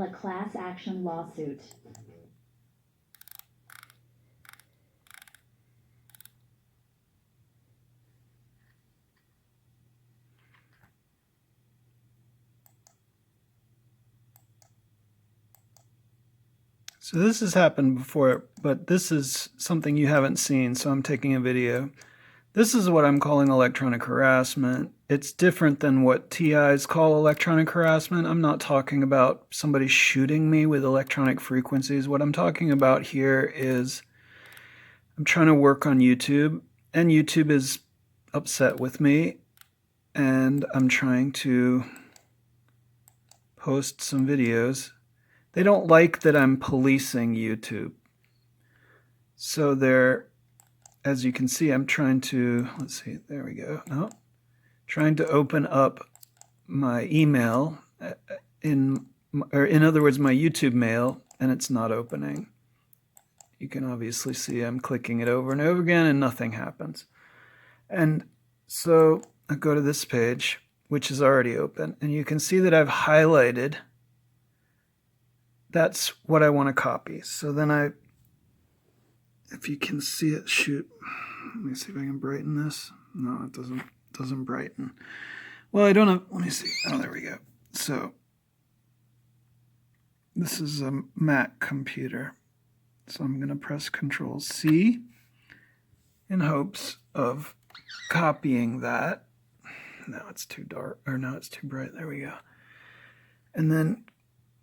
a class action lawsuit. So this has happened before, but this is something you haven't seen, so I'm taking a video. This is what I'm calling electronic harassment. It's different than what TIs call electronic harassment. I'm not talking about somebody shooting me with electronic frequencies. What I'm talking about here is I'm trying to work on YouTube, and YouTube is upset with me, and I'm trying to post some videos. They don't like that I'm policing YouTube. So they're, as you can see, I'm trying to, let's see, there we go. No, trying to open up my email, in other words, my YouTube mail, and it's not opening. You can obviously see I'm clicking it over and over again and nothing happens. And so I go to this page, which is already open, and you can see that I've highlighted. That's what I want to copy. So then if you can see it, shoot. Let me see if I can brighten this. No, it doesn't brighten. Well, I don't have, let me see. Oh, there we go. So this is a Mac computer. So I'm going to press Control C in hopes of copying that. Now it's too dark, or now it's too bright. There we go. And then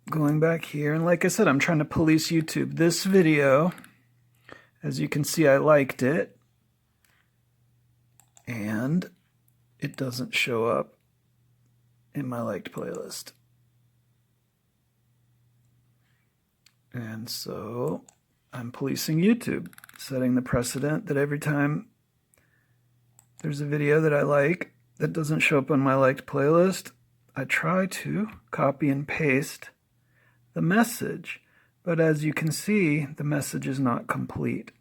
going back here, and like I said, I'm trying to police YouTube. This video, as you can see, I liked it, and it doesn't show up in my liked playlist. And so I'm policing YouTube, setting the precedent that every time there's a video that I like that doesn't show up on my liked playlist, I try to copy and paste the message, but as you can see, the message is not complete.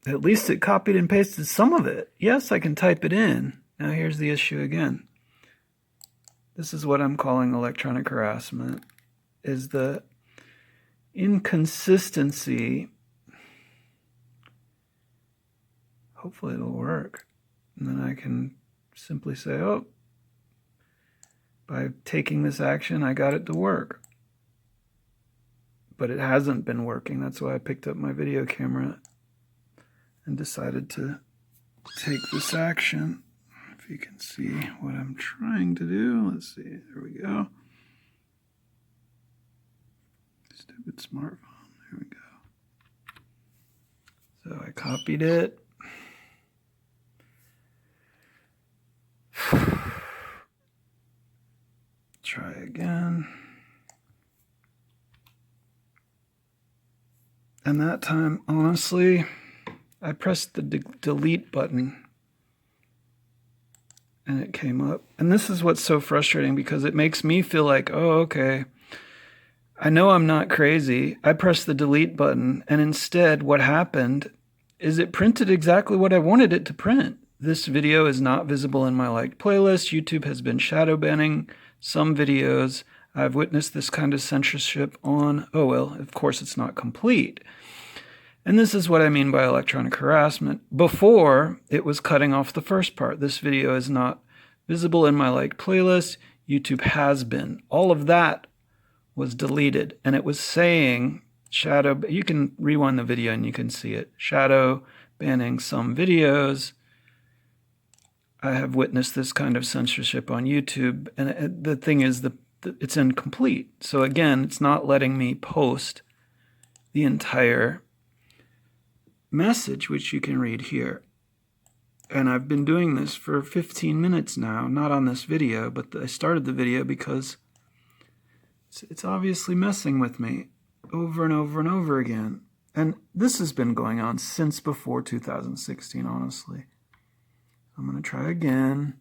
At least it copied and pasted some of it. Yes, I can type it in. Now here's the issue again. This is what I'm calling electronic harassment, is the inconsistency. Hopefully it'll work. And then I can simply say, oh, by taking this action, I got it to work. But it hasn't been working. That's why I picked up my video camera and decided to take this action. If you can see what I'm trying to do. Let's see. There we go. Stupid smartphone. There we go. So I copied it. Try again. And that time, honestly, I pressed the delete button and it came up. And this is what's so frustrating, because it makes me feel like, oh, okay, I know I'm not crazy. I pressed the delete button, and instead what happened is it printed exactly what I wanted it to print. This video is not visible in my liked playlist. YouTube has been shadow banning some videos. I've witnessed this kind of censorship on, oh well, of course it's not complete. And this is what I mean by electronic harassment. Before, it was cutting off the first part. This video is not visible in my liked playlist. YouTube has been. All of that was deleted, and it was saying shadow, you can rewind the video and you can see it, shadow banning some videos. I have witnessed this kind of censorship on YouTube, and the thing is, it's incomplete. So again, it's not letting me post the entire message, which you can read here. And I've been doing this for 15 minutes now, not on this video, but I started the video because it's obviously messing with me over and over and over again. And this has been going on since before 2016, honestly. I'm going to try again.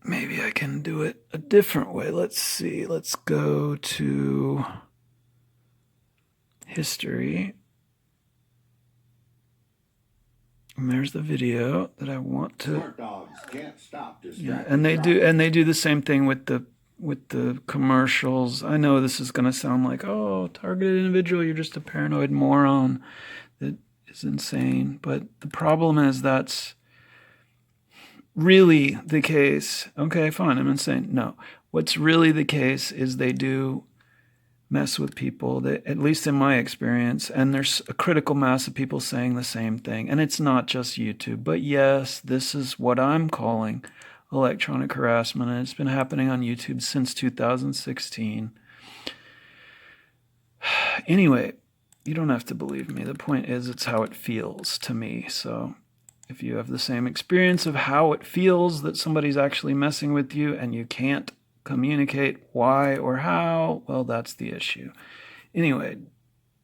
Maybe I can do it a different way. Let's see. Let's go to history. And there's the video that I want to. Smart dogs can't stop Yeah, and they do the same thing with the commercials. I know this is going to sound like, oh, targeted individual, you're just a paranoid moron that is insane. But the problem is that's really the case. Okay, fine, I'm insane. No, what's really the case is they do mess with people, that, at least in my experience, and there's a critical mass of people saying the same thing. And it's not just YouTube, but yes, this is what I'm calling electronic harassment, and it's been happening on YouTube since 2016. Anyway, you don't have to believe me. The point is, it's how it feels to me. So if you have the same experience of how it feels that somebody's actually messing with you and you can't communicate why or how, well, that's the issue. Anyway,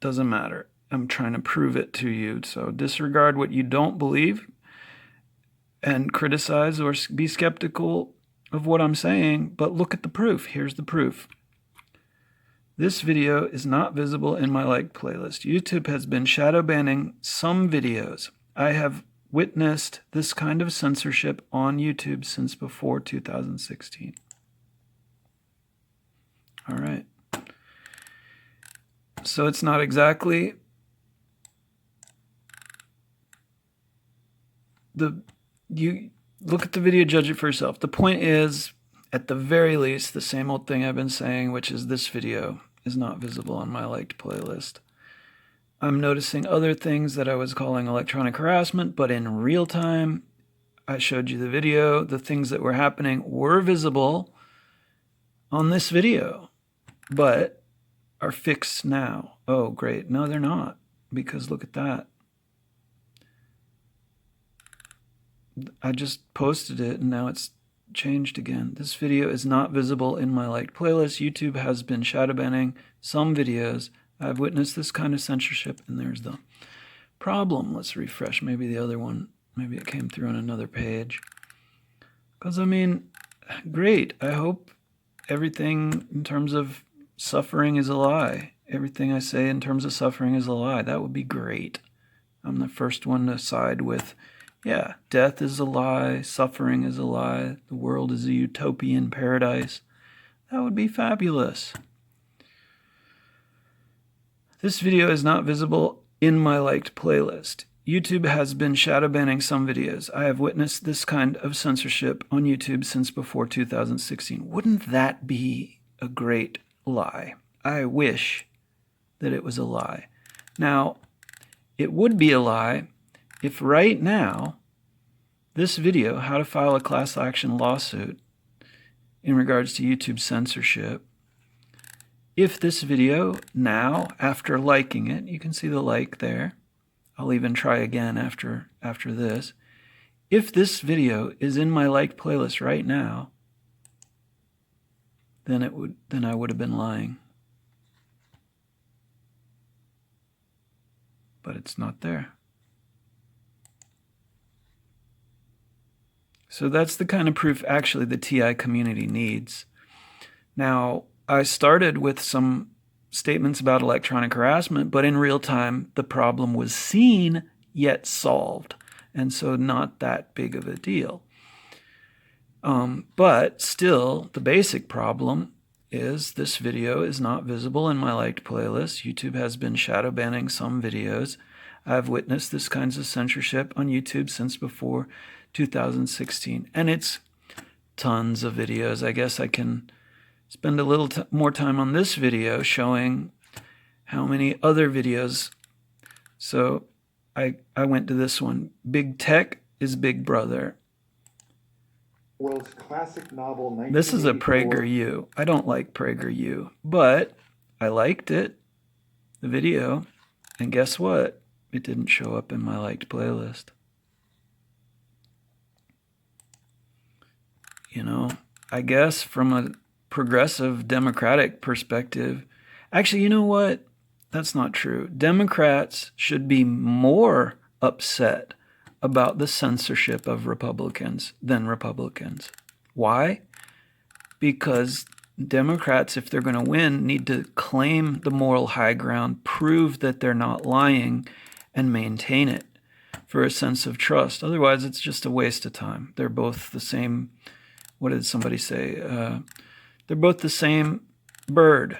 doesn't matter. I'm trying to prove it to you. So disregard what you don't believe and criticize or be skeptical of what I'm saying, but look at the proof. Here's the proof. This video is not visible in my liked playlist. YouTube has been shadow banning some videos. I have witnessed this kind of censorship on YouTube since before 2016. All right. So it's not exactly you look at the video, judge it for yourself. The point is, at the very least, the same old thing I've been saying, which is this video is not visible on my liked playlist. I'm noticing other things that I was calling electronic harassment, but in real time, I showed you the video. The things that were happening were visible on this video, but are fixed now. Oh, great. No, they're not, because look at that. I just posted it and now it's changed again. This video is not visible in my liked playlist. YouTube has been shadow banning some videos. I've witnessed this kind of censorship, and there's the problem. Let's refresh. Maybe the other one, maybe it came through on another page. Because, I mean, great. I hope everything in terms of suffering is a lie. Everything I say in terms of suffering is a lie. That would be great. I'm the first one to side with, yeah, death is a lie, suffering is a lie, the world is a utopian paradise. That would be fabulous. This video is not visible in my liked playlist. YouTube has been shadow banning some videos. I have witnessed this kind of censorship on YouTube since before 2016. Wouldn't that be a great lie? I wish that it was a lie. Now, it would be a lie if right now this video, how to file a class action lawsuit in regards to YouTube censorship, if this video now, after liking it, you can see the like there, I'll even try again after this. If this video is in my liked playlist right now, then I would have been lying. But it's not there. So that's the kind of proof actually the TI community needs. Now, I started with some statements about electronic harassment, but in real time, the problem was seen yet solved. And so not that big of a deal. But still, the basic problem is this video is not visible in my liked playlist. YouTube has been shadow banning some videos. I've witnessed this kinds of censorship on YouTube since before 2016. And it's tons of videos. I guess I can spend a little more time on this video showing how many other videos. So I went to this one. Big Tech is Big Brother. World's classic novel. This is a PragerU. I don't like PragerU, but I liked it, the video, and guess what? It didn't show up in my liked playlist. You know, I guess from a progressive democratic perspective, actually, you know what? That's not true. Democrats should be more upset about the censorship of Republicans than Republicans. Why? Because Democrats, if they're going to win, need to claim the moral high ground, prove that they're not lying, and maintain it. for a sense of trust. Otherwise, it's just a waste of time. They're both the same. What did somebody say? They're both the same bird,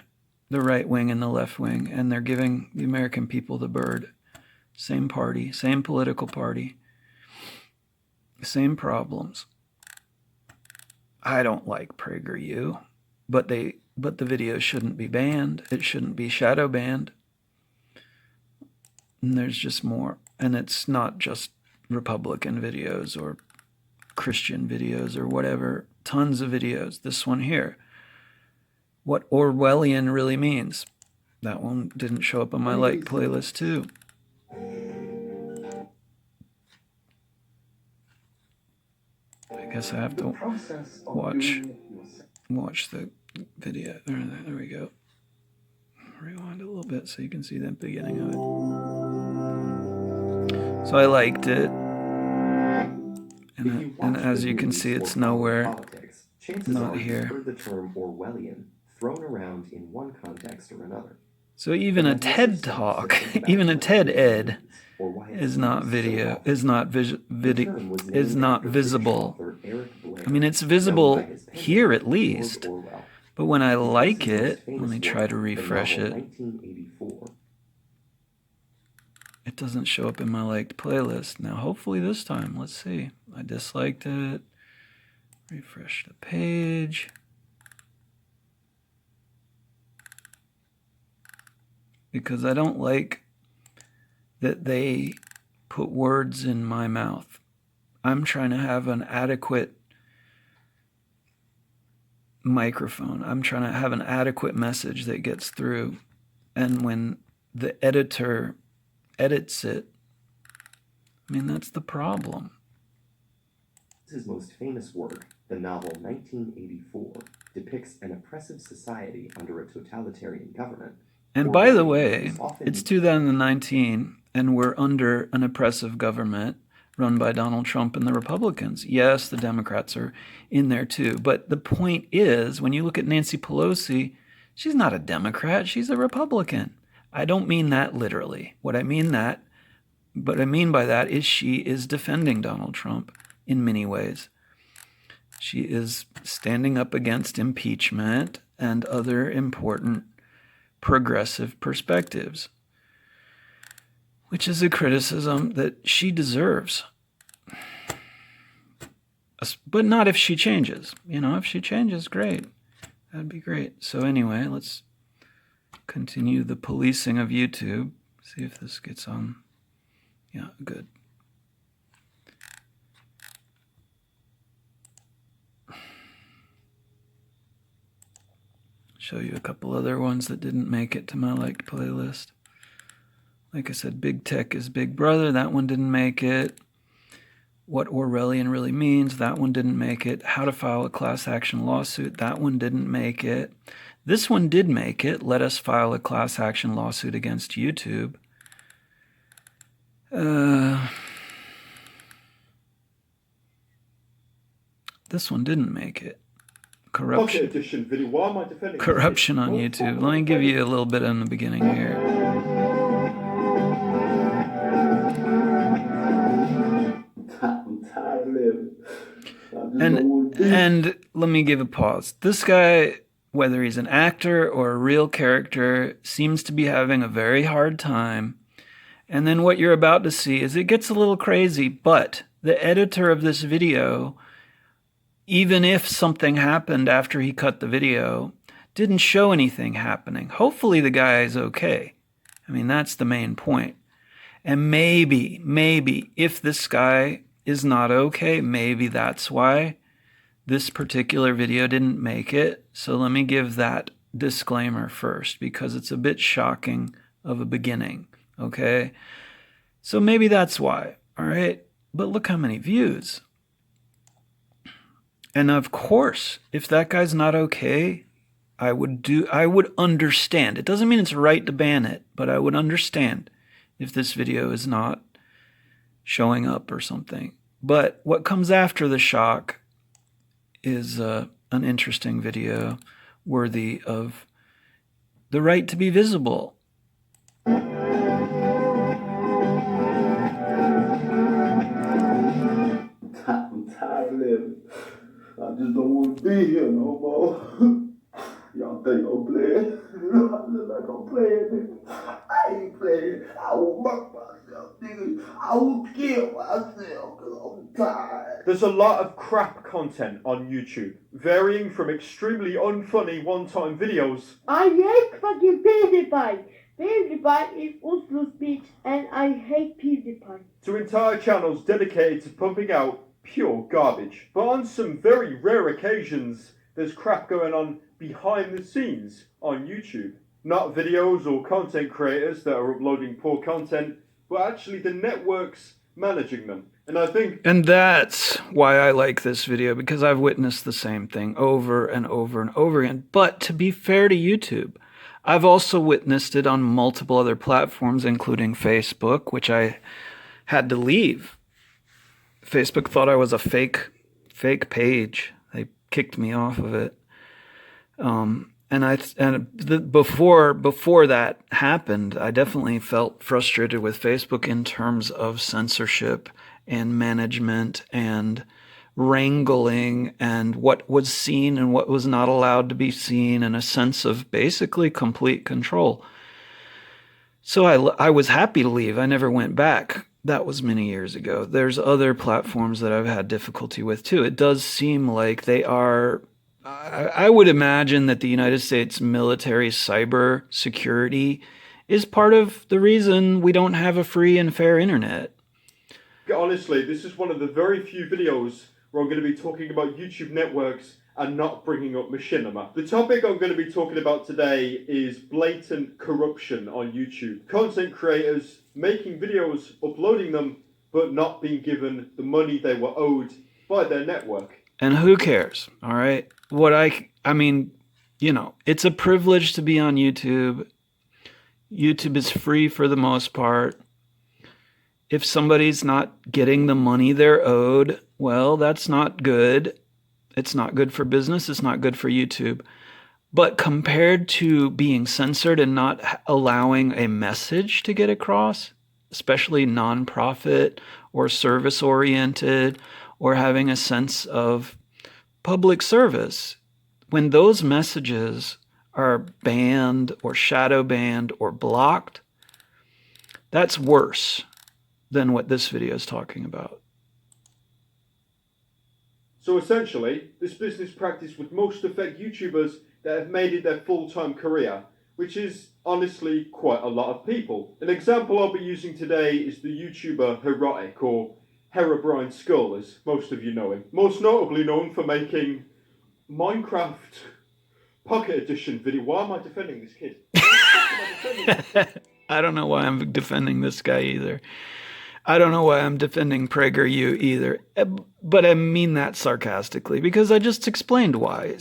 the right wing and the left wing, and they're giving the American people the bird. Same party, same political party, same problems. I don't like PragerU, but the video shouldn't be banned. It shouldn't be shadow banned. And there's just more. And it's not just Republican videos or Christian videos or whatever. Tons of videos. This one here. What Orwellian really means. That one didn't show up on my like playlist too. I guess I have to watch the video. There we go. Rewind a little bit so you can see the beginning of it. So I liked it. And as you can see, it's nowhere, not here. Heard the term Orwellian thrown around in one context or another. So even a TED Talk, even a TED Ed is not video, is not visible. I mean, it's visible here at least, but when I like it, let me try to refresh it. It doesn't show up in my liked playlist. Now, hopefully this time, let's see. I disliked it. Refresh the page. Because I don't like that they put words in my mouth. I'm trying to have an adequate microphone. I'm trying to have an adequate message that gets through. And when the editor edits it, I mean, that's the problem. His most famous work, the novel 1984, depicts an oppressive society under a totalitarian government. And by the way, it's 2019, and we're under an oppressive government run by Donald Trump and the Republicans. Yes, the Democrats are in there too. But the point is, when you look at Nancy Pelosi, she's not a Democrat, she's a Republican. I don't mean that literally. What I mean by that is she is defending Donald Trump in many ways. She is standing up against impeachment and other important progressive perspectives, which is a criticism that she deserves. But not if she changes. You know, if she changes, great. That'd be great. So anyway, let's continue the policing of YouTube. See if this gets on. Yeah, good. Show you a couple other ones that didn't make it to my liked playlist. Like I said, Big Tech is Big Brother. That one didn't make it. What Orwellian really means. That one didn't make it. How to file a class action lawsuit. That one didn't make it. This one did make it. Let us file a class action lawsuit against YouTube. This one didn't make it. Corruption on YouTube. Let me give you a little bit in the beginning here. And let me give a pause. This guy, whether he's an actor or a real character, seems to be having a very hard time. And then what you're about to see is it gets a little crazy, but the editor of this video, even if something happened after he cut the video, didn't show anything happening. Hopefully the guy is okay. I mean, that's the main point. And maybe, if this guy is not okay, maybe that's why this particular video didn't make it. So let me give that disclaimer first, because it's a bit shocking of a beginning, okay? So maybe that's why, all right? But look how many views. And of course, if that guy's not okay, I would understand. It doesn't mean it's right to ban it, but I would understand if this video is not showing up or something. But what comes after the shock is an interesting video worthy of the right to be visible. just don't want to be here no more. Y'all think I'm playing? I look like I'm playing, nigga. I ain't playing. I will murk myself, nigga. I will kill myself because I'm tired. There's a lot of crap content on YouTube, varying from extremely unfunny one-time videos. I hate fucking PewDiePie. PewDiePie is useless bitch, and I hate PewDiePie. To entire channels dedicated to pumping out pure garbage. But on some very rare occasions, there's crap going on behind the scenes on YouTube. Not videos or content creators that are uploading poor content, but actually the networks managing them. And I think... And that's why I like this video, because I've witnessed the same thing over and over and over again. But to be fair to YouTube, I've also witnessed it on multiple other platforms, including Facebook, which I had to leave. Facebook thought I was a fake page. They kicked me off of it. Before that happened, I definitely felt frustrated with Facebook in terms of censorship and management and wrangling and what was seen and what was not allowed to be seen, and a sense of basically complete control. So I was happy to leave. I never went back. That was many years ago. There's other platforms that I've had difficulty with too. It does seem like they are... I would imagine that the United States military cyber security is part of the reason we don't have a free and fair internet. Honestly, this is one of the very few videos where I'm going to be talking about YouTube networks and not bringing up machinima. The topic I'm going to be talking about today is blatant corruption on YouTube. Content creators making videos, uploading them, but not being given the money they were owed by their network. And who cares, all right? I mean, you know, it's a privilege to be on YouTube. YouTube is free for the most part. If somebody's not getting the money they're owed, well, that's not good. It's not good for business. It's not good for YouTube. But compared to being censored and not allowing a message to get across, especially nonprofit or service-oriented, or having a sense of public service, when those messages are banned or shadow banned or blocked, that's worse than what this video is talking about. So essentially, this business practice would most affect YouTubers that have made it their full-time career, which is honestly quite a lot of people. An example I'll be using today is the YouTuber Heroic, or Herobrine Skull, as most of you know him. Most notably known for making Minecraft Pocket Edition video. Why am I defending this kid? I don't know why I'm defending this guy either. I don't know why I'm defending PragerU either. But I mean that sarcastically, because I just explained why.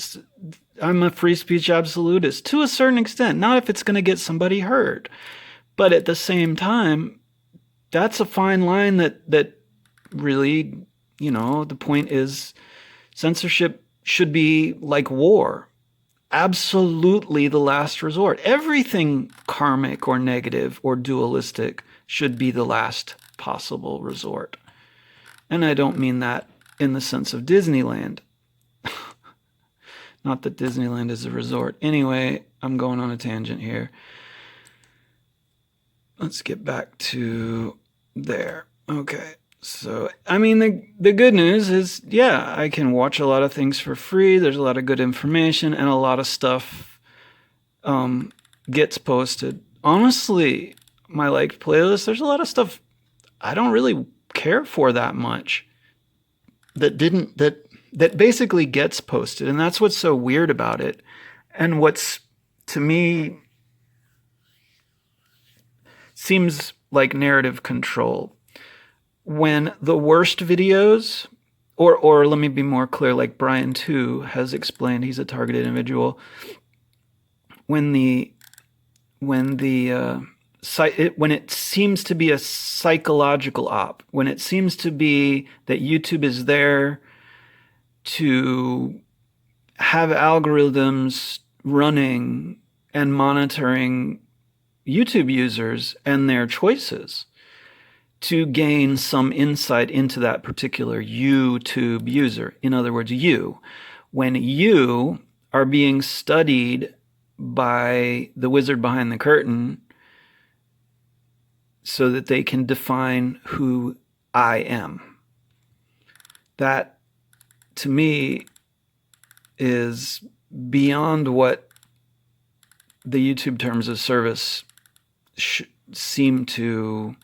I'm a free speech absolutist to a certain extent, not if it's going to get somebody hurt. But at the same time, that's a fine line that really, you know, the point is censorship should be like war. Absolutely the last resort. Everything karmic or negative or dualistic should be the last possible resort. And I don't mean that in the sense of Disneyland. Not that Disneyland is a resort. Anyway, I'm going on a tangent here. Let's get back to there. Okay. So, I mean, the good news is, yeah, I can watch a lot of things for free. There's a lot of good information, and a lot of stuff gets posted. Honestly, my liked playlist, there's a lot of stuff I don't really care for that much that basically gets posted. And that's what's so weird about it. And what's, to me, seems like narrative control. When the worst videos, or let me be more clear, like Brian too has explained, he's a targeted individual. When it seems to be a psychological op, when it seems to be that YouTube is there to have algorithms running and monitoring YouTube users and their choices to gain some insight into that particular YouTube user. In other words, you. when you are being studied by the wizard behind the curtain so that they can define who I am. That, to me, is beyond what the YouTube terms of service seem to...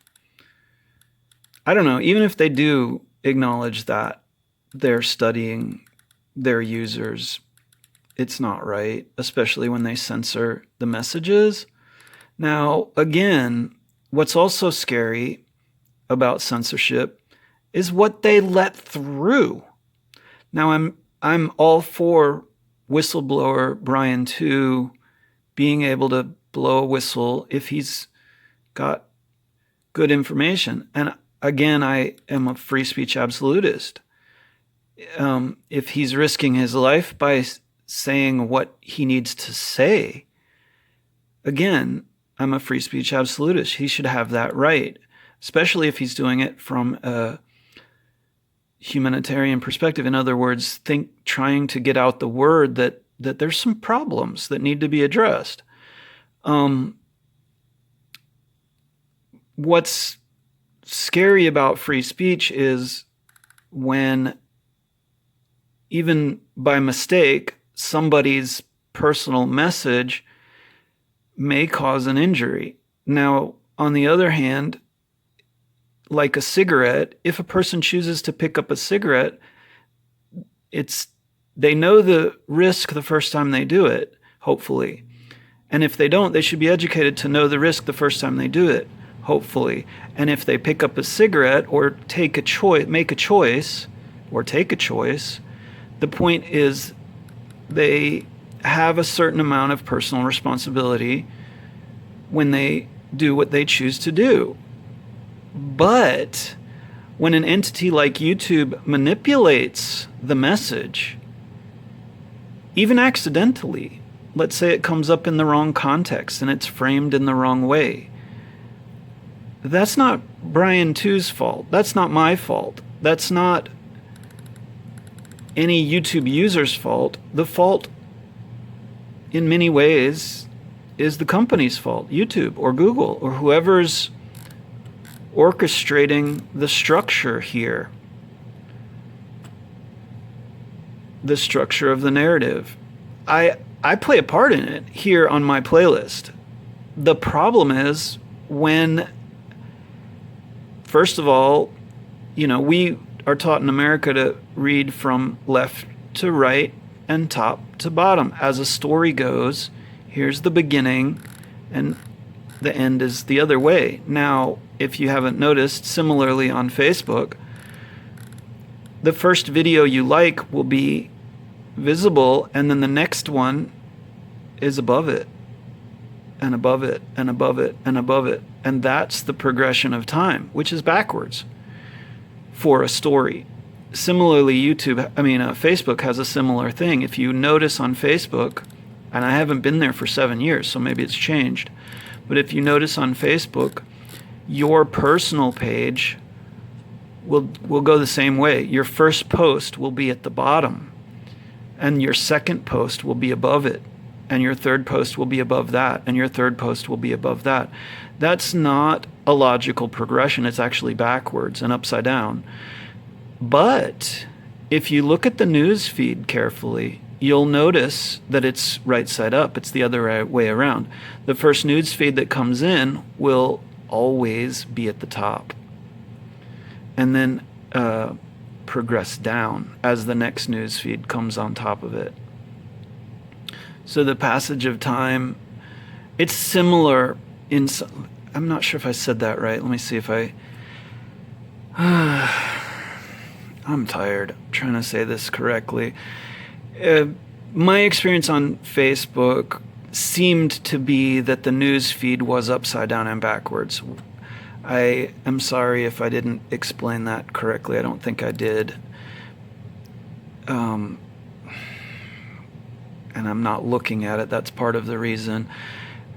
I don't know, even if they do acknowledge that they're studying their users, it's not right, especially when they censor the messages. Now, again, what's also scary about censorship is what they let through. Now, I'm all for whistleblower Brian 2 being able to blow a whistle if he's got good information. And again, I am a free speech absolutist. If he's risking his life by saying what he needs to say, again, I'm a free speech absolutist. He should have that right, especially if he's doing it from a humanitarian perspective. In other words, trying to get out the word that there's some problems that need to be addressed. What's scary about free speech is when, even by mistake, somebody's personal message may cause an injury. Now, on the other hand, like a cigarette, if a person chooses to pick up a cigarette, they know the risk the first time they do it, hopefully. And if they don't, they should be educated to know the risk the first time they do it, hopefully. And if they pick up a cigarette or make a choice, the point is they have a certain amount of personal responsibility when they do what they choose to do. But when an entity like YouTube manipulates the message, even accidentally, let's say it comes up in the wrong context and it's framed in the wrong way, that's not Brian 2's fault. That's not my fault. That's not any YouTube user's fault. The fault, in many ways, is the company's fault, YouTube or Google or whoever's orchestrating the structure here, the structure of the narrative. I play a part in it here on my playlist. The problem is when, first of all, we are taught in America to read from left to right and top to bottom. As a story goes, here's the beginning and the end is the other way. Now, if you haven't noticed, similarly on Facebook, the first video you like will be visible, and then the next one is above it, and above it, and above it, and above it. And that's the progression of time, which is backwards for a story. Similarly, Facebook has a similar thing. If you notice on Facebook, and I haven't been there for 7 years, so maybe it's changed, but if you notice on Facebook, your personal page will go the same way. Your first post will be at the bottom, and your second post will be above it, and your third post will be above that, and your third post will be above that. That's not a logical progression. It's actually backwards and upside down. But if you look at the news feed carefully, you'll notice that it's right side up. It's the other way around. The first news feed that comes in will always be at the top, and then progress down as the next news feed comes on top of it. So the passage of time, it's similar in some, I'm not sure if I said that right. Let me see if I'm tired. I'm trying to say this correctly. My experience on Facebook seemed to be that the news feed was upside down and backwards. I am sorry if I didn't explain that correctly. I don't think I did. And I'm not looking at it. That's part of the reason.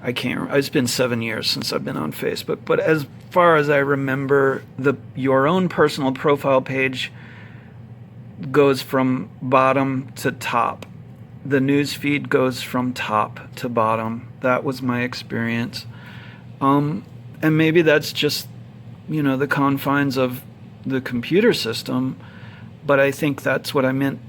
I can't. It's been 7 years since I've been on Facebook. But as far as I remember, your own personal profile page goes from bottom to top. The news feed goes from top to bottom. That was my experience. And maybe that's just, the confines of the computer system, but I think that's what I meant.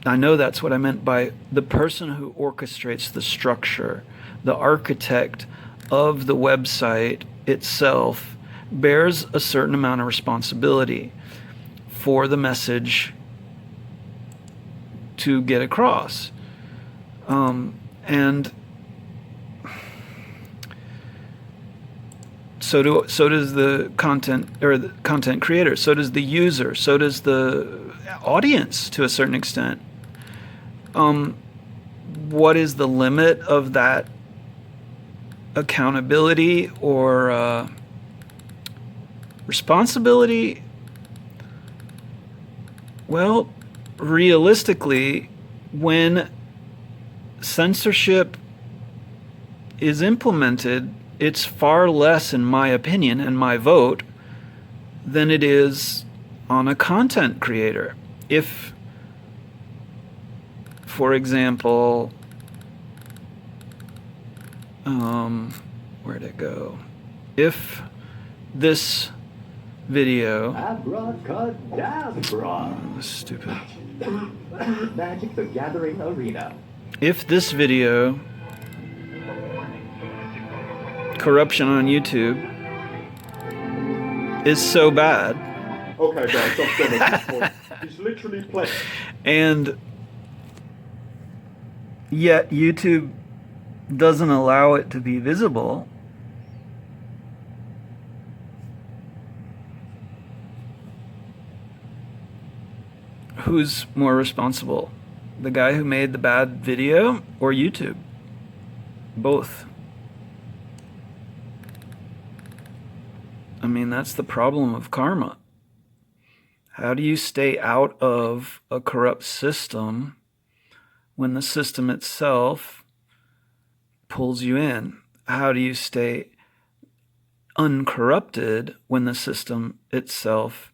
I know that's what I meant by the person who orchestrates the structure, the architect of the website itself bears a certain amount of responsibility for the message to get across. And so does the content, or the content creator, so does the user, so does the audience to a certain extent. What is the limit of that accountability or responsibility? Well, realistically, when censorship is implemented, it's far less, in my opinion and my vote, than it is on a content creator. If, for example, where'd it go? If this video... Abracadabra. Stupid. Magic the Gathering Arena. If this video, corruption on YouTube, is so bad... Okay, guys, I'm done at this point. He's literally playing. And yet YouTube doesn't allow it to be visible, who's more responsible? The guy who made the bad video or YouTube? Both. I mean, that's the problem of karma. How do you stay out of a corrupt system when the system itself pulls you in? How do you stay uncorrupted when the system itself,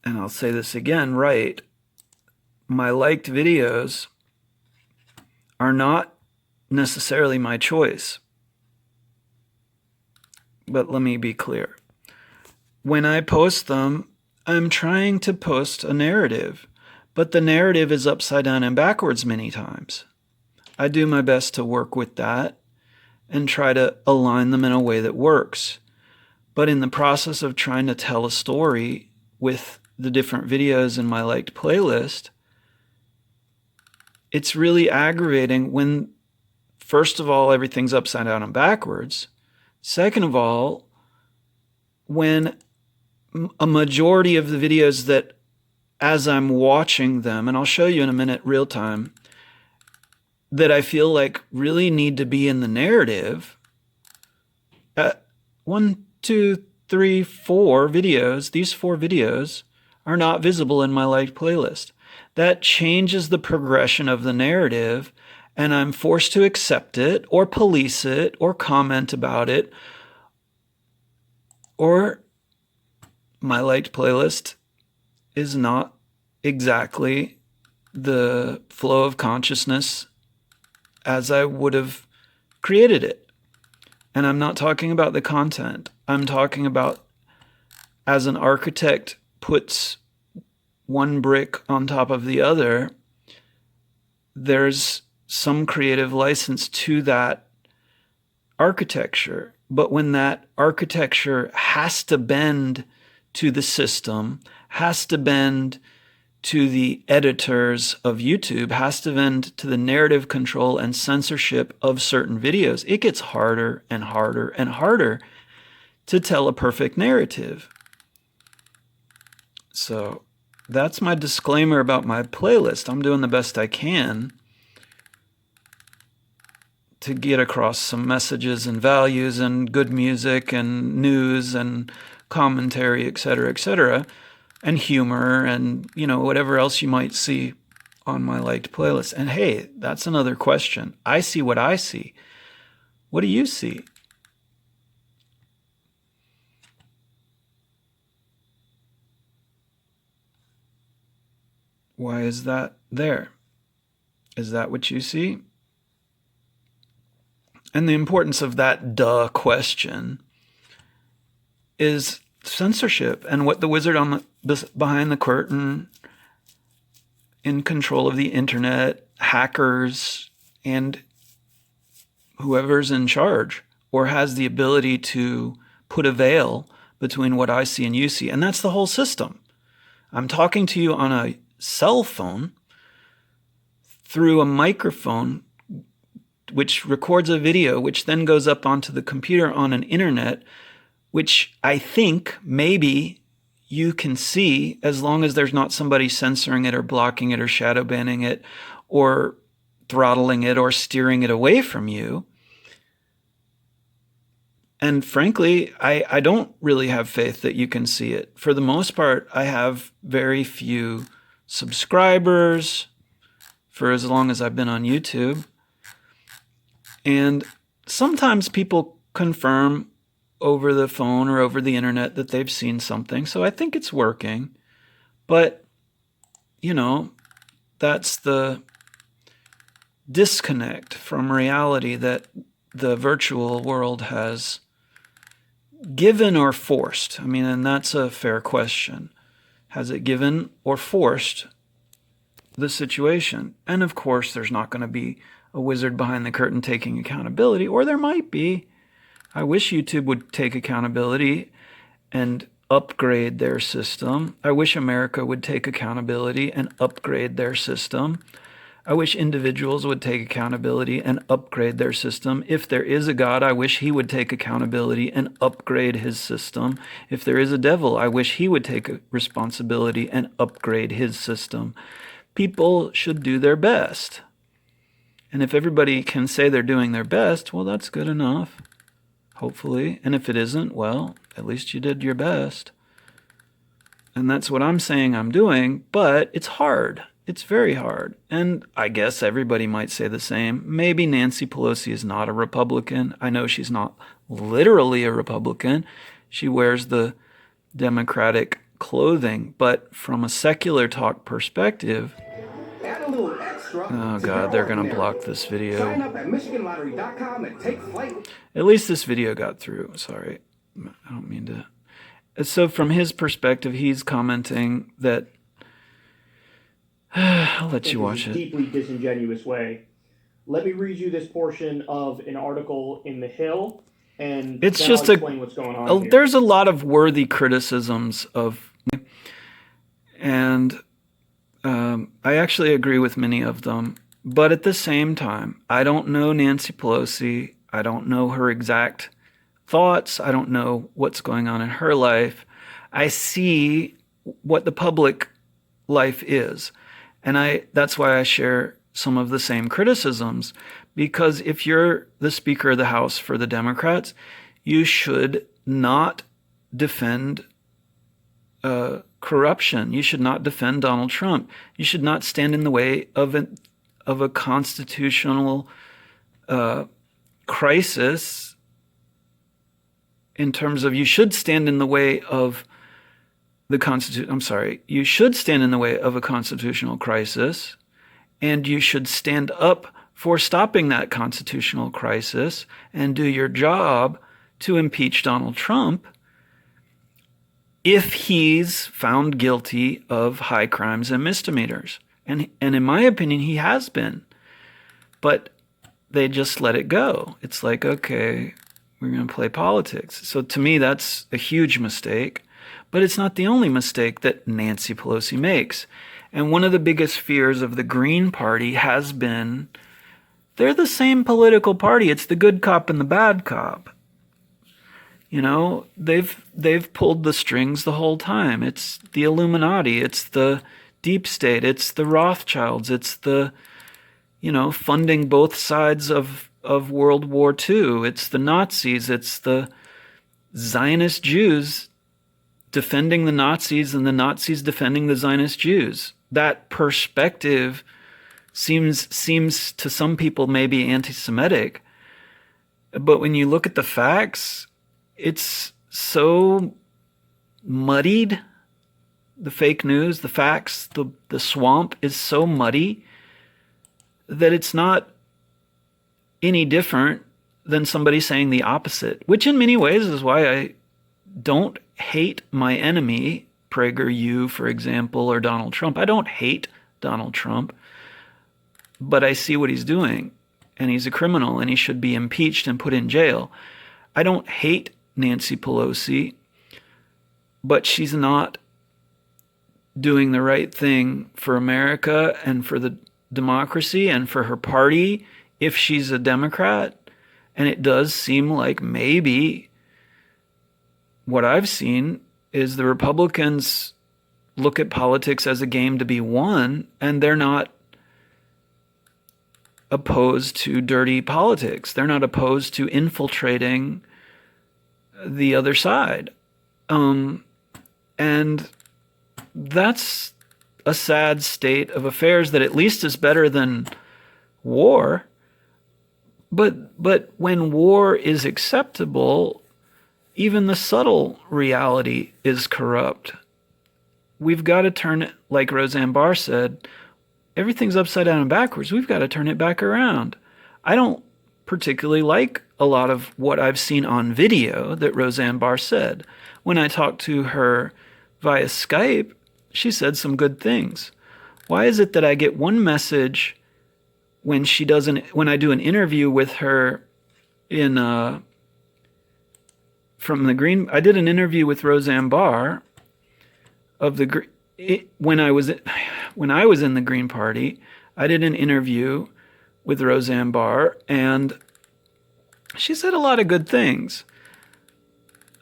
and I'll say this again, right, my liked videos are not necessarily my choice. But let me be clear. When I post them, I'm trying to post a narrative, but the narrative is upside down and backwards many times. I do my best to work with that and try to align them in a way that works. But in the process of trying to tell a story with the different videos in my liked playlist, it's really aggravating when, first of all, everything's upside down and backwards. Second of all, when a majority of the videos that, as I'm watching them, and I'll show you in a minute real time, that I feel like really need to be in the narrative, 1, 2, 3, 4 videos, these 4 videos are not visible in my liked playlist. That changes the progression of the narrative, and I'm forced to accept it or police it or comment about it, or my liked playlist is not exactly the flow of consciousness as I would have created it. And I'm not talking about the content. I'm talking about as an architect puts one brick on top of the other, there's some creative license to that architecture. But when that architecture has to bend to the system, has to bend to the editors of YouTube, has to bend to the narrative control and censorship of certain videos, it gets harder and harder and harder to tell a perfect narrative. So that's my disclaimer about my playlist. I'm doing the best I can to get across some messages and values and good music and news and commentary, etc., and humor and, whatever else you might see on my liked playlist. And hey, that's another question. I see what I see. What do you see? Why is that there? Is that what you see? And the importance of that question is censorship and what the wizard on behind the curtain, in control of the internet, hackers, and whoever's in charge or has the ability to put a veil between what I see and you see. And that's the whole system. I'm talking to you on a cell phone through a microphone which records a video, which then goes up onto the computer on an internet, which I think maybe you can see as long as there's not somebody censoring it or blocking it or shadow banning it or throttling it or steering it away from you. And frankly, I don't really have faith that you can see it. For the most part, I have very few subscribers for as long as I've been on YouTube. And sometimes people confirm over the phone or over the internet that they've seen something. So I think it's working. But, you know, that's the disconnect from reality that the virtual world has given or forced. I mean, and that's a fair question. Has it given or forced the situation? And of course, there's not going to be a wizard behind the curtain taking accountability, or there might be. I wish YouTube would take accountability and upgrade their system. I wish America would take accountability and upgrade their system. I wish individuals would take accountability and upgrade their system. If there is a God, I wish he would take accountability and upgrade his system. If there is a devil, I wish he would take responsibility and upgrade his system. People should do their best. And if everybody can say they're doing their best, well, that's good enough, hopefully. And if it isn't, well, at least you did your best. And that's what I'm saying I'm doing, but it's hard. It's very hard. And I guess everybody might say the same. Maybe Nancy Pelosi is not a Republican. I know she's not literally a Republican. She wears the Democratic clothing. But from a secular talk perspective, oh God, they're going to block this video. Sign up at MichiganLottery.com and take flight. At least this video got through. Sorry. I don't mean to. So from his perspective, he's commenting that I'll let you watch it. Deeply disingenuous way. Let me read you this portion of an article in The Hill, and it's then just I'll explain what's going on here. There's a lot of worthy criticisms of, and I actually agree with many of them. But at the same time, I don't know Nancy Pelosi. I don't know her exact thoughts. I don't know what's going on in her life. I see what the public life is. And that's why I share some of the same criticisms, because if you're the Speaker of the House for the Democrats, you should not defend corruption. You should not defend Donald Trump. You should not stand in the way of a constitutional crisis, in terms of you should stand in the way of you should stand in the way of a constitutional crisis, and you should stand up for stopping that constitutional crisis and do your job to impeach Donald Trump if he's found guilty of high crimes and misdemeanors. And in my opinion, he has been. But they just let it go. It's like, okay, we're going to play politics. So to me, that's a huge mistake. But it's not the only mistake that Nancy Pelosi makes. And one of the biggest fears of the Green Party has been, they're the same political party. It's the good cop and the bad cop. You know, they've pulled the strings the whole time. It's the Illuminati. It's the deep state. It's the Rothschilds. It's the, funding both sides of World War II. It's the Nazis. It's the Zionist Jews defending the Nazis and the Nazis defending the Zionist Jews. That perspective seems to some people maybe anti-Semitic, but when you look at the facts, it's so muddied the fake news, the facts, the swamp is so muddy that it's not any different than somebody saying the opposite, which in many ways is why I don't hate my enemy, PragerU, for example, or Donald Trump. I don't hate Donald Trump, but I see what he's doing, and he's a criminal, and he should be impeached and put in jail. I don't hate Nancy Pelosi, but she's not doing the right thing for America and for the democracy and for her party if she's a Democrat. And it does seem like maybe what I've seen is the Republicans look at politics as a game to be won, and they're not opposed to dirty politics. They're not opposed to infiltrating the other side. And that's a sad state of affairs that at least is better than war. But when war is acceptable, even the subtle reality is corrupt. We've got to turn it, like Roseanne Barr said, everything's upside down and backwards. We've got to turn it back around. I don't particularly like a lot of what I've seen on video that Roseanne Barr said. When I talked to her via Skype, she said some good things. Why is it that I get one message when I do an interview with her I did an interview with Roseanne Barr when I was in the Green Party. I did an interview with Roseanne Barr, and she said a lot of good things.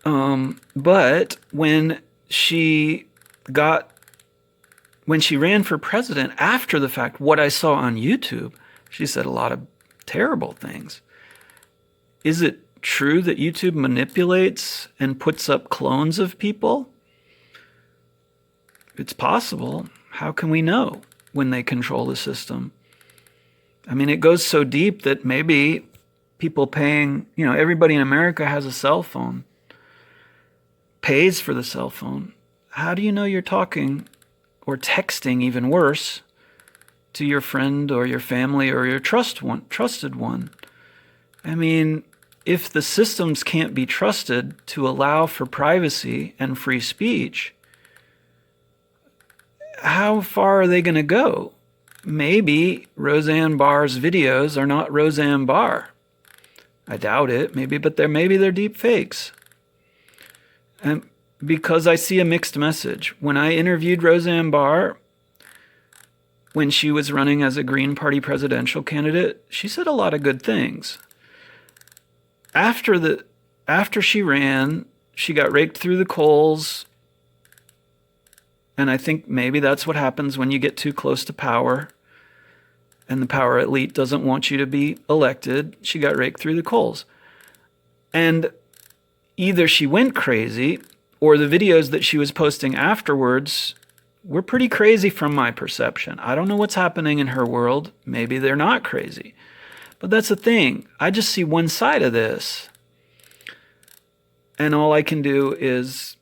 But when she ran for president after the fact, what I saw on YouTube, she said a lot of terrible things. Is it true that YouTube manipulates and puts up clones of people? It's possible. How can we know when they control the system? I mean, it goes so deep that maybe people paying, everybody in America has a cell phone, pays for the cell phone. How do you know you're talking or texting, even worse, to your friend or your family or your trusted one? I mean, if the systems can't be trusted to allow for privacy and free speech, how far are they going to go? Maybe Roseanne Barr's videos are not Roseanne Barr. I doubt it, maybe they're deep fakes. And because I see a mixed message. When I interviewed Roseanne Barr, when she was running as a Green Party presidential candidate, she said a lot of good things. After she ran, she got raked through the coals. And I think maybe that's what happens when you get too close to power and the power elite doesn't want you to be elected. She got raked through the coals. And either she went crazy or the videos that she was posting afterwards were pretty crazy from my perception. I don't know what's happening in her world. Maybe they're not crazy. But that's the thing. I just see one side of this. And all I can do is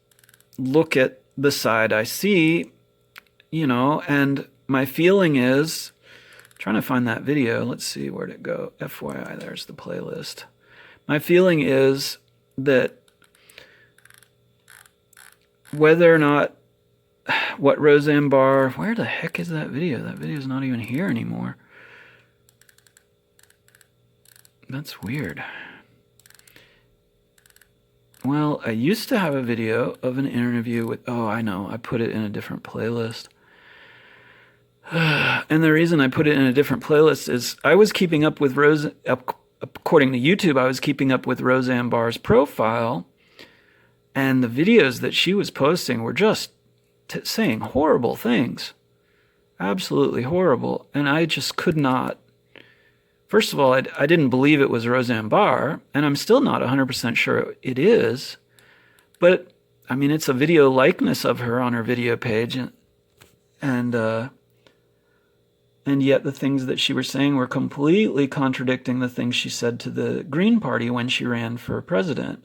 look at the side I see, and my feeling is, trying to find that video. Let's see, where'd it go? FYI, there's the playlist. My feeling is that whether or not what Roseanne Barr, where the heck is that video? That video's not even here anymore. That's weird. Well, I used to have a video of an interview with, I know, I put it in a different playlist. And the reason I put it in a different playlist is I was keeping up with according to YouTube, I was keeping up with Roseanne Barr's profile, and the videos that she was posting were just saying horrible things. Absolutely horrible. And I just could not. First of all, I didn't believe it was Roseanne Barr, and I'm still not 100% sure it is. But, I mean, it's a video likeness of her on her video page, and yet the things that she was saying were completely contradicting the things she said to the Green Party when she ran for president.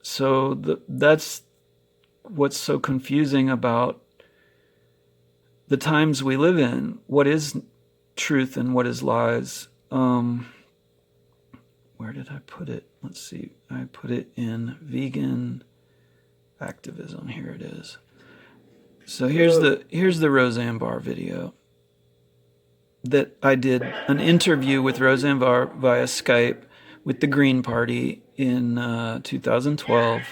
So that's what's so confusing about the times we live in. What is truth and what is lies? Where did I put it? Let's see. I put it in vegan activism. Here it is. So here's the Roseanne Barr video that I did an interview with Roseanne Barr via Skype with the Green Party in 2012.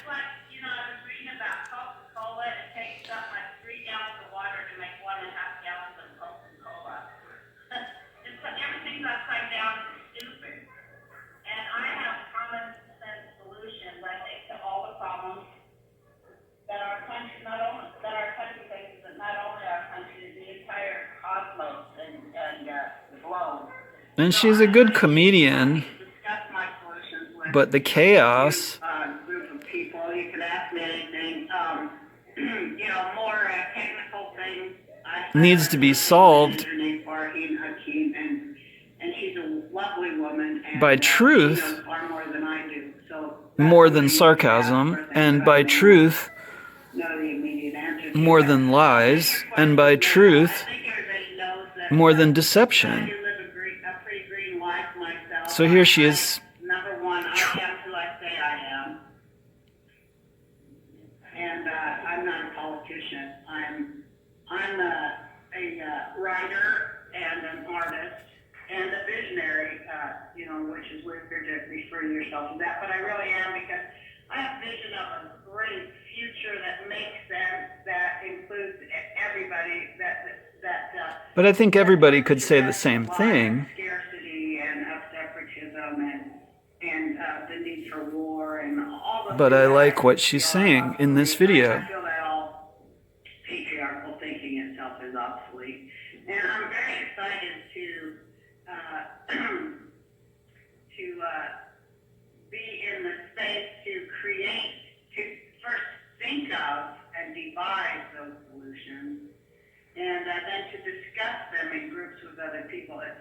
And she's a good comedian, but the chaos group of people. You could ask me anything. More technical things. needs to be solved Her name's Hakeem, and she's a lovely woman. And, by truth she knows far more than I do. So more than sarcasm, and by truth more than lies, and by truth more than deception. So here she is. Number one, I am who I say I am. And I'm not a politician. I'm a writer and an artist and a visionary, which is weird to refer to yourself as that, but I really am, because I have a vision of a great future that makes sense, that includes everybody, But I think everybody could say the same thing. Scarcity and of separatism and the need for war and all the. But I like what she's saying in this video. I feel that all patriarchal thinking itself is obsolete, and I'm very excited to be in the space to create, to first think of and devise those solutions, and then to discuss them in groups with other people. It's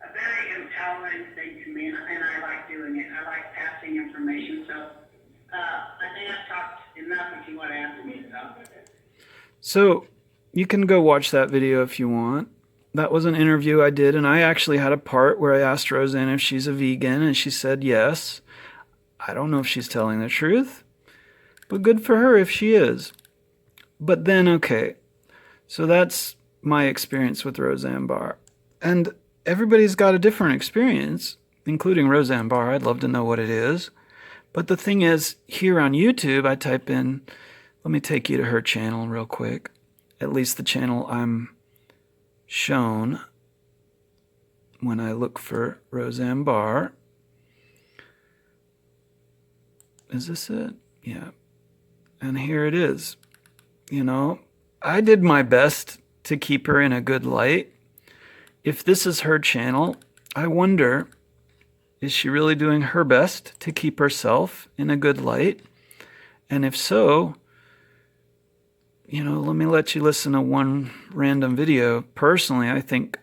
a very empowering thing to me, and I like doing it. I like passing information. So I think I've talked enough if you want to ask me stuff. So you can go watch that video if you want. That was an interview I did, and I actually had a part where I asked Roseanne if she's a vegan, and she said yes. I don't know if she's telling the truth, but good for her if she is. But then, okay, so that's my experience with Roseanne Barr. And everybody's got a different experience, including Roseanne Barr. I'd love to know what it is. But the thing is, here on YouTube, I type in, let me take you to her channel real quick. At least the channel I'm shown when I look for Roseanne Barr. Is this it? Yeah. And here it is. I did my best to keep her in a good light. If this is her channel, I wonder, is she really doing her best to keep herself in a good light? And if so, let me let you listen to one random video. Personally, I think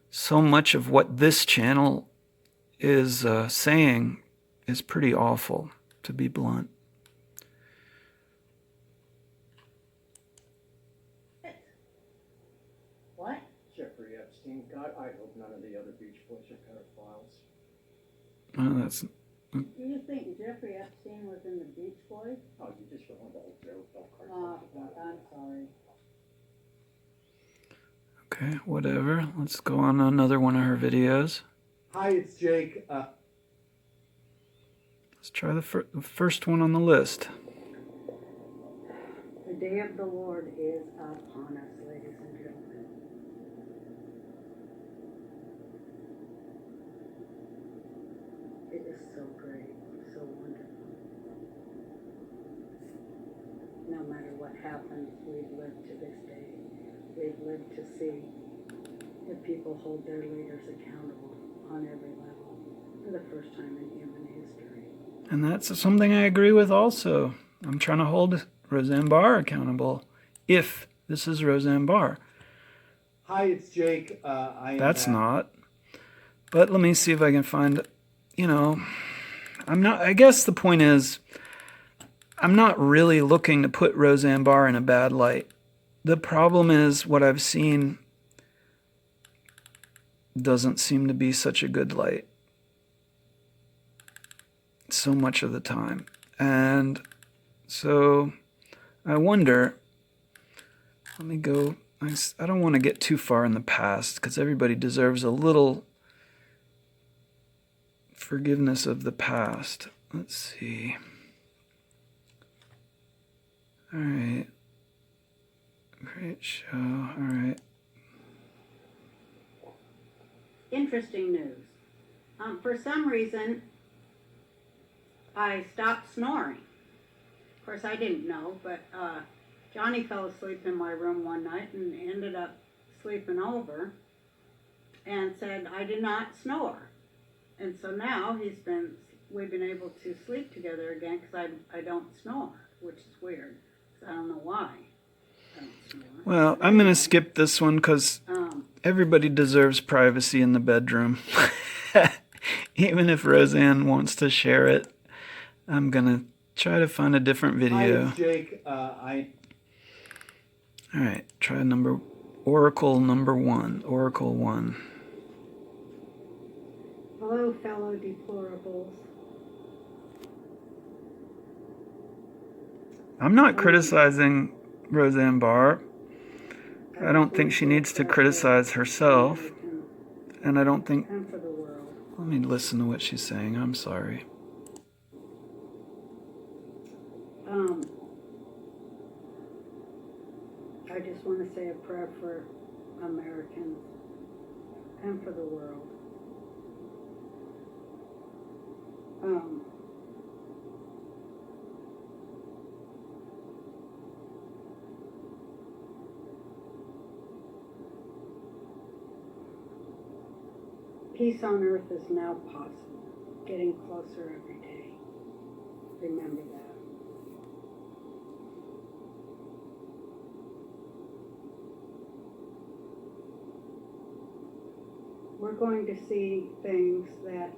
so much of what this channel is saying is pretty awful, to be blunt. What? Jeffrey Epstein. God, I hope none of the other Beach Boys are pedophiles. Oh, that's... Do you think Jeffrey Epstein was in the Beach Boys? Oh, you just ruined the whole joke. I'm sorry. Okay, whatever. Let's go on to another one of her videos. Hi, it's Jake. Let's try the first one on the list. The day of the Lord is upon us, ladies and gentlemen. It is so great, so wonderful. No matter what happens, we've lived to this day. We've lived to see that people hold their leaders accountable on every level for the first time in human history. And that's something I agree with also. I'm trying to hold Roseanne Barr accountable, if this is Roseanne Barr. Hi, it's Jake. That's not. But let me see if I can find, I guess the point is, I'm not really looking to put Roseanne Barr in a bad light. The problem is what I've seen doesn't seem to be such a good light so much of the time. And so I wonder, let me go, I don't want to get too far in the past because everybody deserves a little forgiveness of the past. Let's see. All right. Great show. All right. Interesting news. For some reason, I stopped snoring. Of course, I didn't know, but Johnny fell asleep in my room one night and ended up sleeping over and said I did not snore. And so now we've been able to sleep together again because I don't snore, which is weird. I don't know why I don't snore. Well, I'm going to skip this one because everybody deserves privacy in the bedroom. Even if Roseanne wants to share it, I'm going to try to find a different video. Hi, Jake. All right, try Oracle number 1, Oracle 1. Hello, fellow deplorables. I'm not criticizing Roseanne Barr. I don't think she needs to criticize herself. And I don't think... Let me listen to what she's saying. I'm sorry. I just want to say a prayer for Americans and for the world. Peace on earth is now possible, getting closer every day. Remember that. We're going to see things that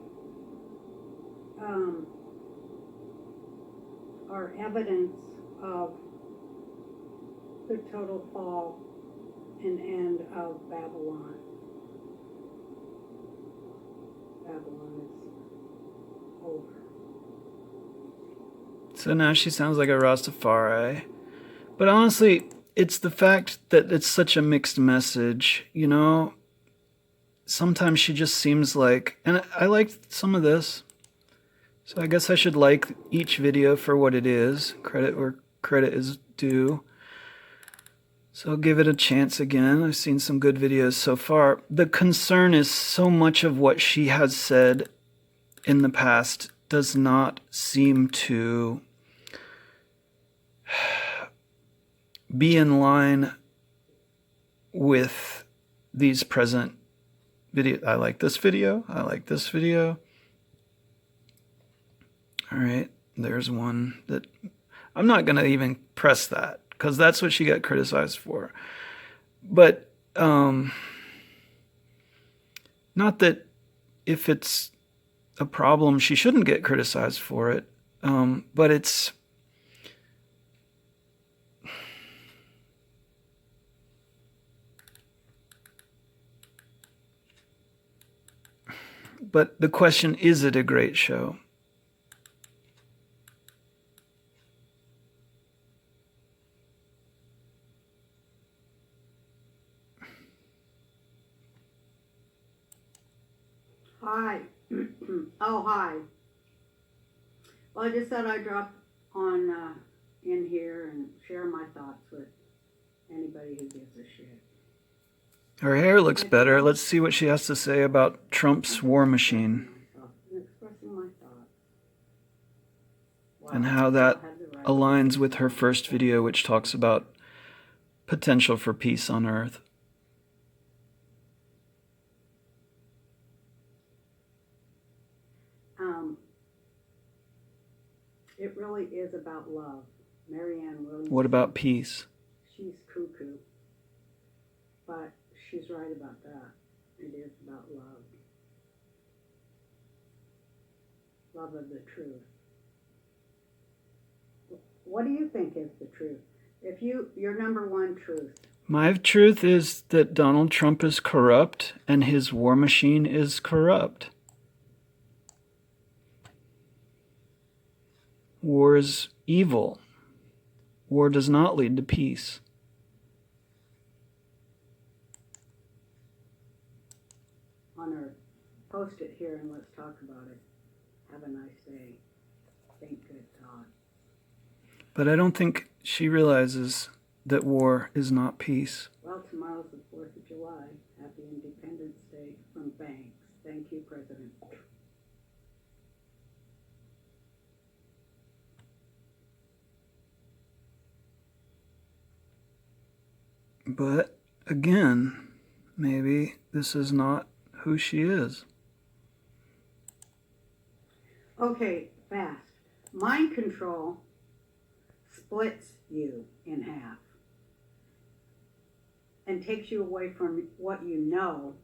are evidence of the total fall and end of Babylon. Babylon is over. So now she sounds like a Rastafari. But honestly, it's the fact that it's such a mixed message, you know? Sometimes she just seems like, and I liked some of this, so I guess I should like each video for what it is. Credit where credit is due. So I'll give it a chance again. I've seen some good videos so far. The concern is so much of what she has said in the past does not seem to be in line with these present videos. I like this video. I like this video. All right, there's one that I'm not going to even press that because that's what she got criticized for. But not that if it's a problem, she shouldn't get criticized for it. But it's... But the question, is it a great show? Hi. Oh, hi. Well, I just thought I'd drop on in here and share my thoughts with anybody who gives a shit. Her hair looks better. Let's see what she has to say about Trump's war machine Expressing my thoughts. and how that aligns with her first video, which talks about potential for peace on Earth. It really is about love. Marianne Williams. What about peace? She's cuckoo. But she's right about that. It is about love. Love of the truth. What do you think is the truth? If your number one truth. My truth is that Donald Trump is corrupt and his war machine is corrupt. War is evil. War does not lead to peace. On Earth. Post it here and let's talk about it. Have a nice day. Thank good God. But I don't think she realizes that war is not peace. Well, tomorrow's the 4th of July. Happy Independence Day from Banks. Thank you, President. But again, maybe this is not who she is. Okay, fast. Mind control splits you in half and takes you away from what you know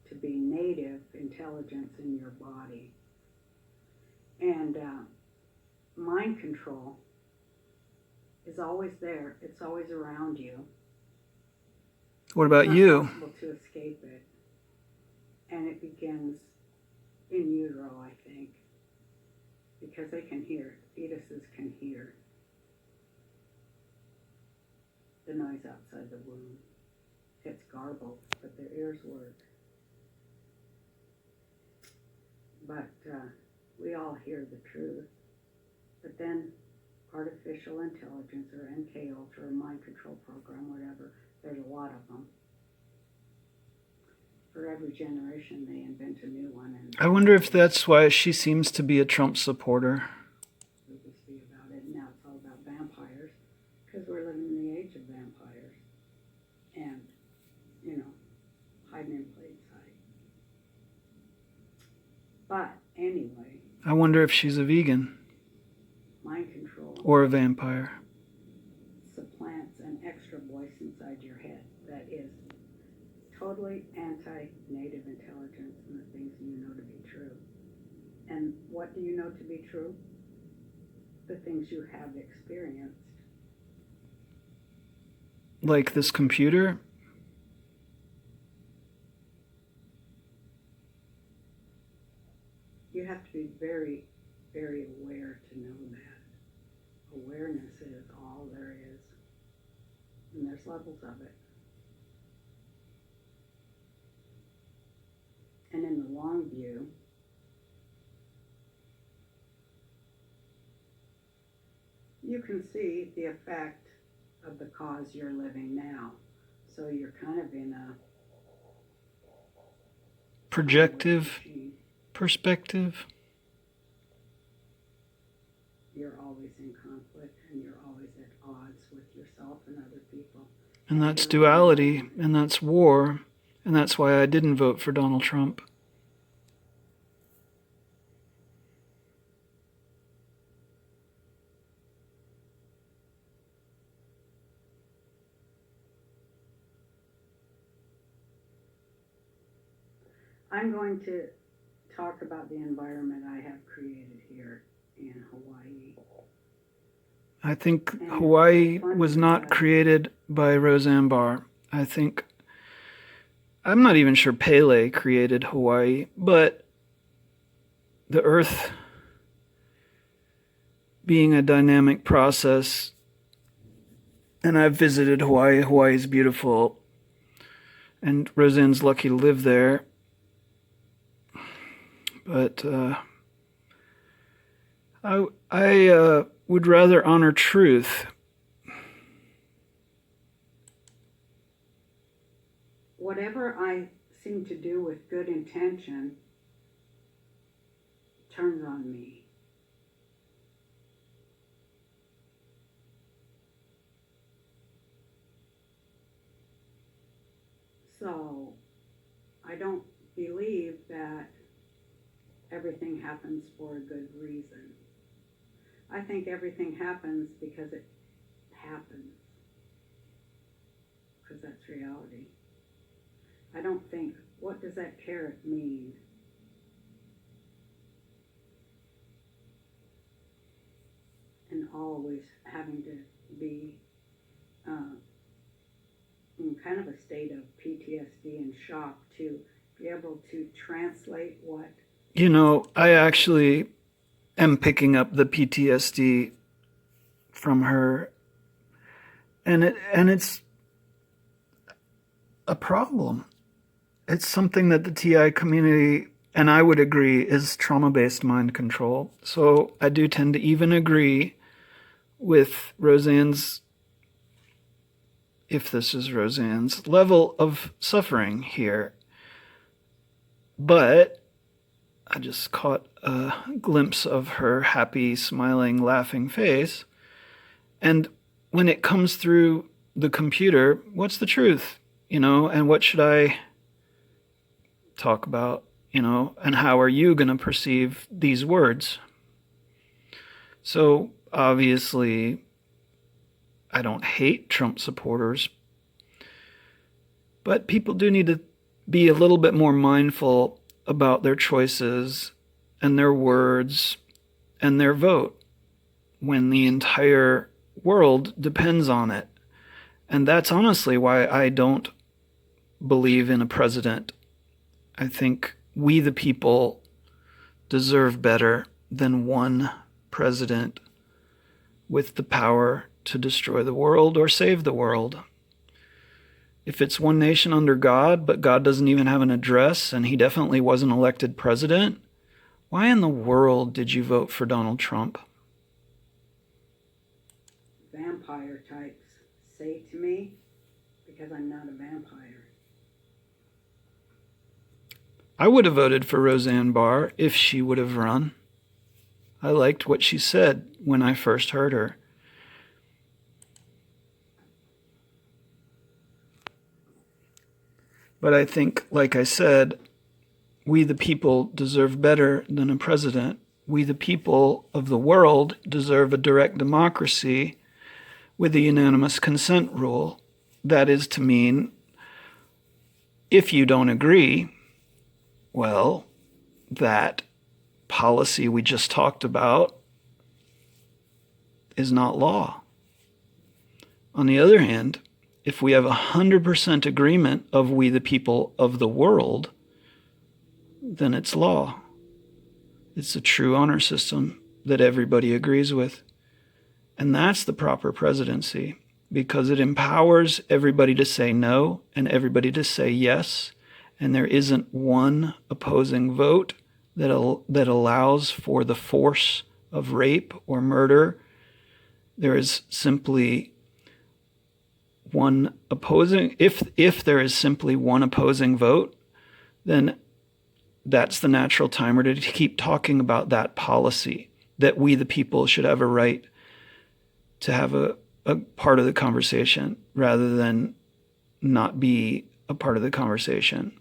to be native intelligence in your body. And mind control is always there. It's always around you. What about It's you? not possible to escape it. And it begins in utero, I think, because they can hear. Fetuses can hear the noise outside the womb. It's garbled, but their ears work. But we all hear the truth. But then artificial intelligence or MK Ultra or mind control program, whatever, there's a lot of them. For every generation, they invent a new one. And I wonder if that's why she seems to be a Trump supporter. BBC about it. Now it's all about vampires, because we're living in the age of vampires. And, you know, hiding in plain sight. But anyway. I wonder if she's a vegan. Mind control. Or a vampire. Supplants an extra voice inside your head that is totally anti-native intelligence and the things you know to be true. And what do you know to be true? The things you have experienced. Like this computer? You have to be very, very aware to know that. Awareness is all there is. And there's levels of it. And in the long view, you can see the effect of the cause you're living now. So you're kind of in a projective perspective. You're always in conflict and you're always at odds with yourself and other people. And that's duality, and that's war, and that's why I didn't vote for Donald Trump. I'm going to talk about the environment I have created here in Hawaii. I think Hawaii was not created by Roseanne Barr. I think, I'm not even sure Pele created Hawaii, but the earth being a dynamic process, and I've visited Hawaii. Hawaii's beautiful, and Roseanne's lucky to live there. But I would rather honor truth. Whatever I seem to do with good intention turns on me. So I don't believe that everything happens for a good reason. I think everything happens because it happens. Because that's reality. I don't think, what does that carrot mean? An always having to be in kind of a state of PTSD and shock to be able to translate what. You know, I actually am picking up the PTSD from her, and it's a problem. It's something that the TI community, and I would agree, is trauma-based mind control. So I do tend to even agree with Roseanne's, if this is Roseanne's, level of suffering here. But I just caught a glimpse of her happy, smiling, laughing face. And when it comes through the computer, what's the truth? And what should I talk about? And how are you going to perceive these words? So obviously, I don't hate Trump supporters, but people do need to be a little bit more mindful about their choices and their words and their vote when the entire world depends on it. And that's honestly why I don't believe in a president. I think we the people deserve better than one president with the power to destroy the world or save the world. If it's one nation under God, but God doesn't even have an address, and he definitely wasn't elected president, why in the world did you vote for Donald Trump? Vampire types say to me, because I'm not a vampire. I would have voted for Roseanne Barr if she would have run. I liked what she said when I first heard her. But I think, like I said, we the people deserve better than a president. We the people of the world deserve a direct democracy with a unanimous consent rule. That is to mean, if you don't agree, well, that policy we just talked about is not law. On the other hand, if we have 100% agreement of we the people of the world, then it's law. It's a true honor system that everybody agrees with. And that's the proper presidency, because it empowers everybody to say no and everybody to say yes, and there isn't one opposing vote that allows for the force of rape or murder. There is simply one opposing, if there is simply one opposing vote, then that's the natural timer to keep talking about that policy, that we the people should have a right to have a part of the conversation rather than not be a part of the conversation.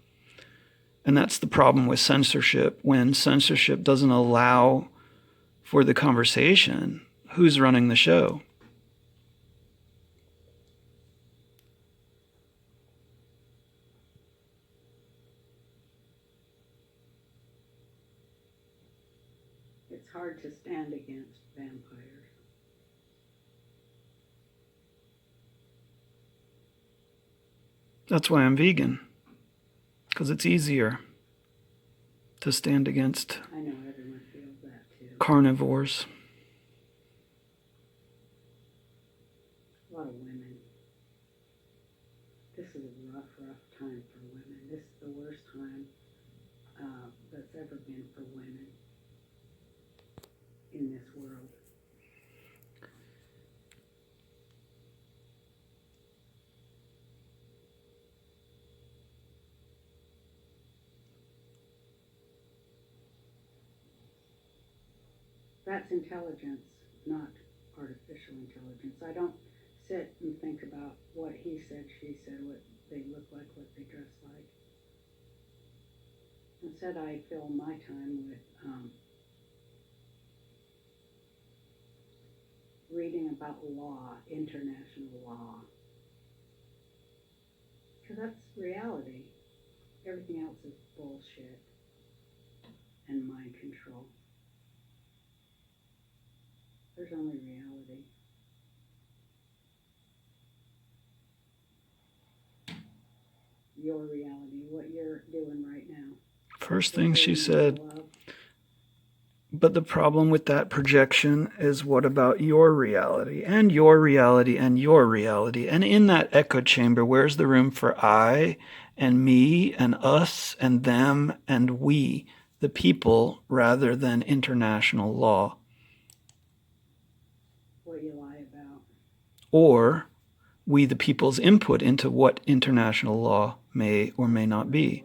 And that's the problem with censorship. When censorship doesn't allow for the conversation, who's running the show? It's hard to stand against vampires. That's why I'm vegan, because it's easier to stand against I know everyone feels that too. carnivores. A lot of women. This is a rough time for women. This is the worst time that's ever been for women in this world. That's intelligence, not artificial intelligence. I don't sit and think about what he said, she said, what they look like, what they dress like. Instead, I fill my time with reading about law, international law. Because that's reality. Everything else is bullshit and mind control. There's There's only reality. Your reality, what you're doing right now. First thing she said, but the problem with that projection is what about your reality and your reality and your reality? And in that echo chamber, where's the room for I and me and us and them and we, the people, rather than international law? What you lie about. Or we, the people's input into what international law may or may not be.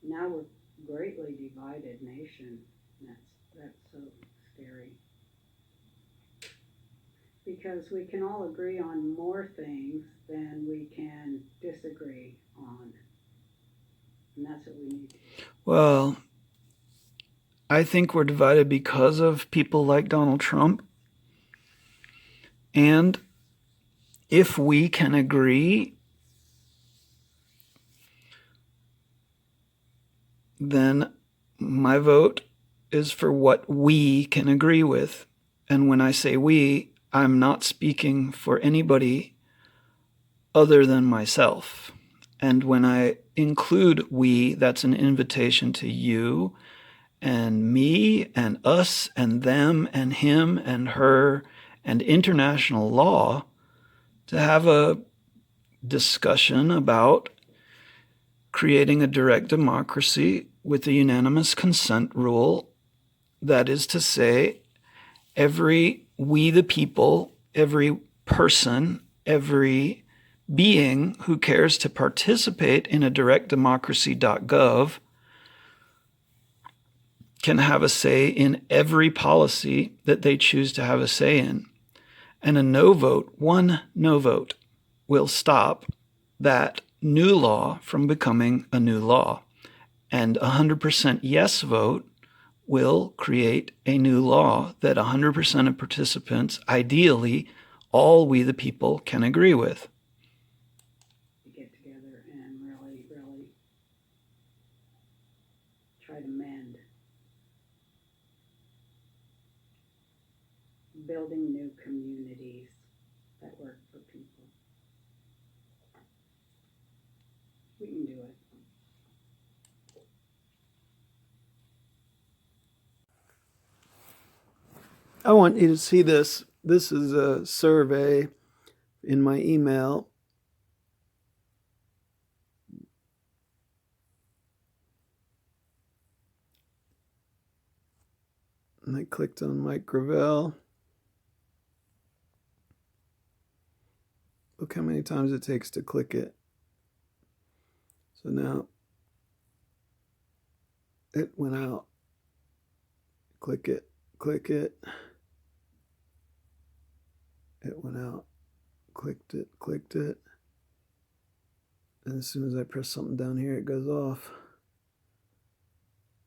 Now we're a greatly divided nation. That's so scary. Because we can all agree on more things than we can disagree on. And that's what we need. Well, I think we're divided because of people like Donald Trump. And if we can agree, then my vote is for what we can agree with. And when I say we, I'm not speaking for anybody other than myself. And when I include we, that's an invitation to you and me and us and them and him and her and international law to have a discussion about creating a direct democracy with a unanimous consent rule. That is to say, we the people, every person, every being who cares to participate in a directdemocracy.gov can have a say in every policy that they choose to have a say in. And a no vote, one no vote, will stop that new law from becoming a new law. And 100% yes vote will create a new law that 100% of participants, ideally, all we the people, can agree with. Get together and really, really try to mend. Building new communities that work for people. We can do it. I want you to see this. This is a survey in my email. And I clicked on Mike Gravel. Look how many times it takes to click it. So now it went out. Click it, click it. It went out. Clicked it, clicked it. And as soon as I press something down here, it goes off.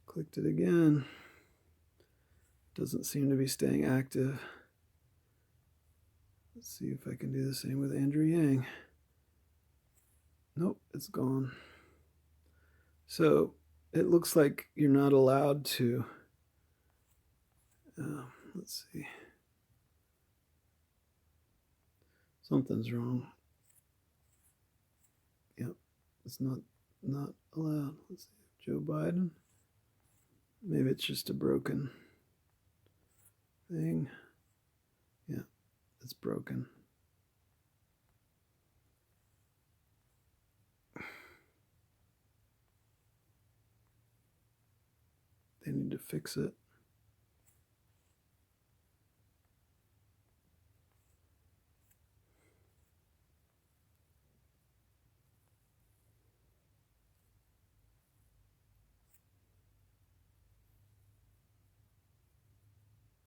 Clicked it again. Doesn't seem to be staying active. Let's see if I can do the same with Andrew Yang. Nope, it's gone. So it looks like you're not allowed to. Let's see. Something's wrong. Yep, it's not allowed. Let's see. Joe Biden. Maybe it's just a broken thing. Yeah, it's broken. They need to fix it.